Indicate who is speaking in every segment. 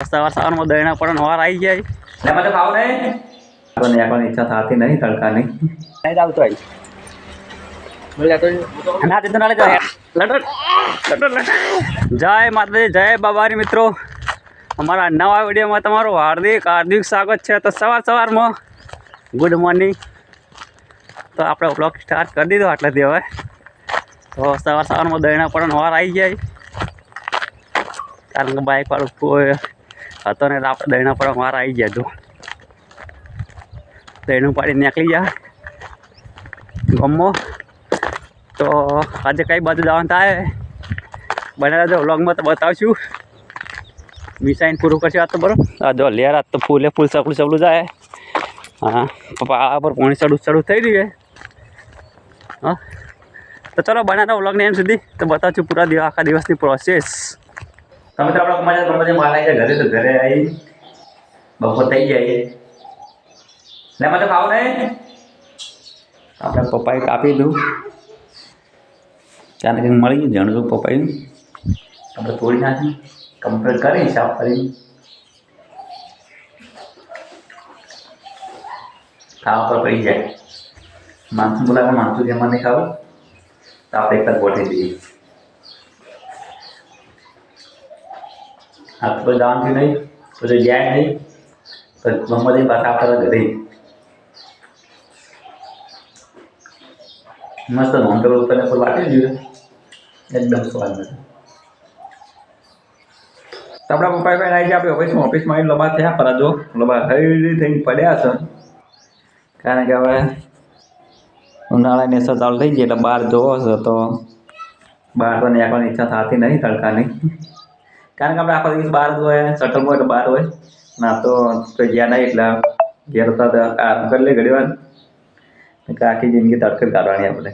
Speaker 1: સવાર સવારમાં દહીણા પણ વાર આવી જાય એમાં તો ખાવ નહીં તો નીકળવાની ઈચ્છા થતી નહીં તડકાની નહીં જ આવતો જય માતાજી જય બાબારી મિત્રો અમારા નવા વિડીયોમાં તમારું હાર્દિક હાર્દિક સ્વાગત છે। તો સવાર સવારમાં ગુડ મોર્નિંગ। તો આપણે બ્લોગ સ્ટાર્ટ કરી દીધો આટલાથી હવે તો સવાર સવારમાં દહીણા પણ વાર આવી જાય કારણ કે બાઇક વાળું કોઈ હતો ને આપણે દહીણા પણ વાર આવી ગયા તો દહીણું પાડી નીકળી જાય ગમો। તો આજે કઈ બાજુ જવાનું થાય બનાવ્યા જો વ્લોગમાં તો બતાવશું મિસાઈન પૂરું કરશે આ તો બરાબર। આ જો લેર આ તો ફૂલે ફૂલ સકડું જાય હા પપ્પા આ પર પાણી ચડું થઈ રહ્યું હા। તો ચલો બનાવતા વ્લોગને એમ સુધી તો બતાવશું પૂરા દિવસ આખા દિવસની પ્રોસેસ। તમે તો આપણે મજા બરાબર બહાર આવી જાય ઘરે તો ઘરે આવી બપોર થઈ જાય ને મને ખાવ નહીં આપણે પપ્પાએ કાપી દઉં ચાને કંઈક મળી ગયું જણું પપ્પાએ આપણે તોડી નાખી કમ્પ્લીટ કરી સાફ કરી ખાવા પર પડી જાય માણસું બોલાવે માણસું જેમાં નહીં ખાવું તો આપણે એક જ ગોઠવી દઈએ હાથ પર જવાનું નહીં પછી જાય નહીં તો ગમે તે પાછા આપણા ઘરે મસ્ત નોંધો ઉપર વાટી જોઈએ એકદમ સ્વાદ નથી। તો આપણા પપ્પાએ ભાઈ આવી જાય આપણે ઓફિસમાં આવી લબા થયા પર જો લબા હળી થઈને પડ્યા છે કારણ કે હવે ઉનાળાની અસર ચાલુ થઈ ગઈ એટલે બહાર જોવો છો તો બહાર તો નીકળવાની ઈચ્છા થતી નહીં તડકાની કારણ કે આપણે આખો દિવસ બહાર જ હોય શટલમાં એટલે બહાર હોય ના તો કોઈ ગયા નહીં એટલે ઘેર તો આરામ કરી લે ઘડી વાર આખી જિંદગી તડકે કાઢવાની આપણે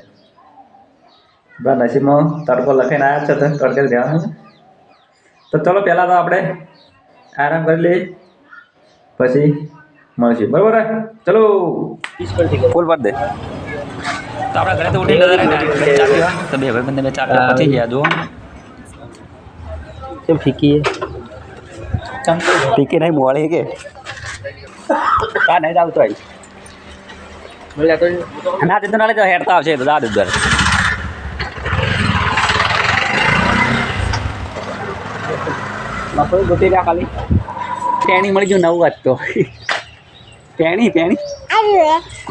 Speaker 1: બસ નસીબમાં તડકો લખીને આવ્યા છે તો તડકે જવાનું તો ચલો પહેલાં તો આપણે આરામ કરી લઈએ પછી મળશું બરાબર ચલો ફૂલ ભર દે તો આપણા ઘરે તો ઉઠી તો બે ભાઈ બંને ચા પતી ગયા જુઓ કેમ ફીકી ફીકી નહીં મોડી કે કા નહીં આવતો આવી ના તે તો નાલે તો હેડતા આવશે તો દાદ દર મફળી ગોતી રહ્યા ખાલી ટેણી મળી ગયું નવું વાત તો ટેણી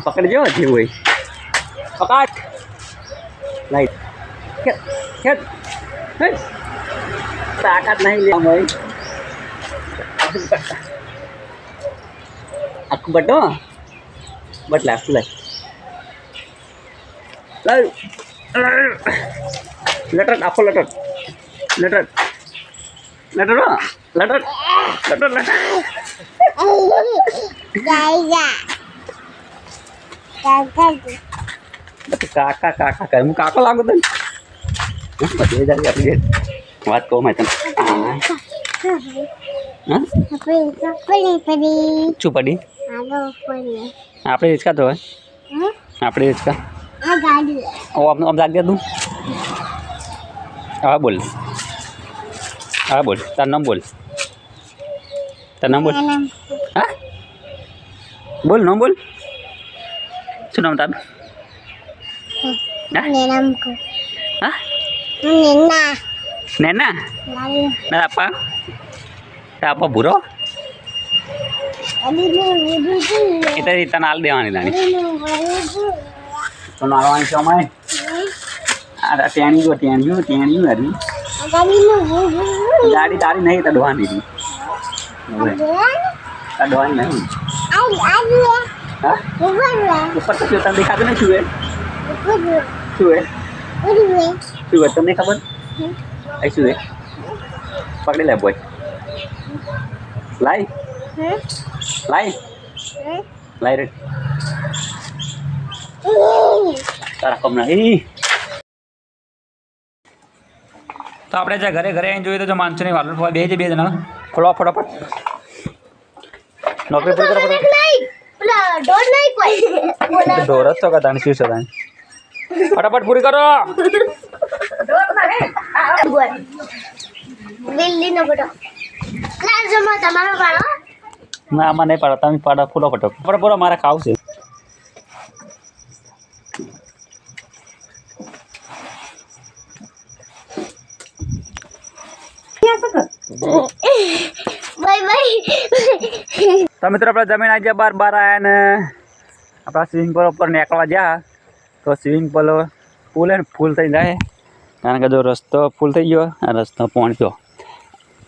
Speaker 1: પકડજો જેવું હોય પકડ લાઈટ તાકાત નહીં લે ભાઈ આખું બટો બટલા આખું લાઈ લટટ આખો લટટ લટટ લટટ લટટ લટટ કાકા કાકા કહે હું કાકો લાગુ તને બધી જાય આપણી વાત કહું મેં તને શું પડી આપણે હિંચકા તો હોય આપણે હિંચકા આમ લાગ દે તું હા બોલ હા બોલ તાર નામ બોલ હા બોલ નામ બોલ શું નામ તારું હા નેના ના આપા આપા ભૂરો એ તો તને હાલ દેવાની નાની તો નાળવાની છે અમારે આ ટેણી જો ટેણીયું હતી ગાડી તારી નહીં તડવાની હતી તડવાની નહીં હા ઉપર તો તને દેખાતું નહીં શું શું તમને ખબર શું પકડી લે બોય લાઈ લાઈ લાઈ રે તારા કમ નહીં તો આપણે જ્યાં ઘરે ઘરે આવીને જોઈએ તો જો માણસો ની વાલર બે છે બે જણા ખોલો ફટાફટ નોકરી પૂરી કરો ઢોર જ તો કદાચ શું છે फटाफट पूरी करो बिल्ली न बड़ा ના આમાં નહીં પાડો, તમે પાડો ફૂલો ફટો પૂરો મારે ખાવું છે. તો મિત્રો આપણે જમીન આવી ગયા, બાર આવ્યા ને આપણા સ્વિમિંગ પુલ ઉપર નીકળવા ગયા તો સ્વિમિંગ પુલ પુલ હે ને ફૂલ થઈ જાય, કારણ કે જો રસ્તો ફૂલ થઈ ગયો, આ રસ્તો પોણી ગયો,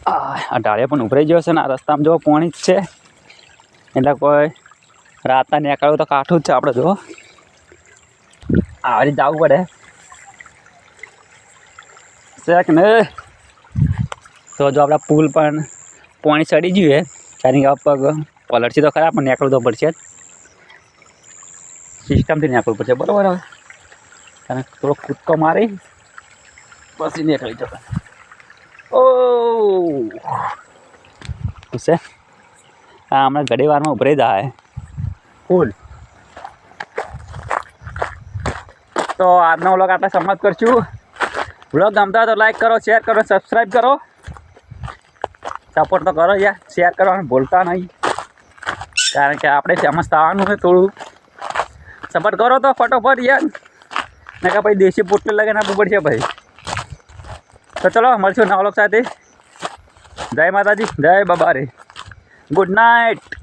Speaker 1: આ ઢાળે પણ ઉભરાઈ ગયો છે ને આ રસ્તામાં જો પોણી જ છે, એટલે કોઈ રાતના નીકળવું તો કાઠું જ છે આપણે. જો આવી જવું પડે છે કે ને, તો જો આપણા પુલ પણ પાણી ચડી ગયું કારણ કે પગ પલટશે તો ખરા પણ નીકળવું તો પડશે જ, સિસ્ટમથી નીકળવું પડશે બરાબર. હવે કારણ કે થોડો કૂદકો મારી પછી નીકળી જશે. ઓ છે હા, હમણાં ઘડી વારમાં ઉભરાઈ જાય પુલ. તો આજનો વ્લોગ આપણે સમાપ્ત કરશું. વ્લોગ ગમતા હોય તો લાઈક કરો, શેર કરો, સબસ્ક્રાઈબ કરો, સપોર્ટ તો કરો યાર, શેર કરવાનું ભૂલતા નહીં, કારણ કે આપણે ફેમસ થવાનું છે. થોડું સપોર્ટ કરો તો ફટોફટ યાર, ને કે ભાઈ દેશી પોટલે લગાવીને આપવું પડશે ભાઈ. તો ચલો મળશું નવા વ્લોગ સાથે. જય માતાજી, જય બાબા રે, ગુડ નાઇટ.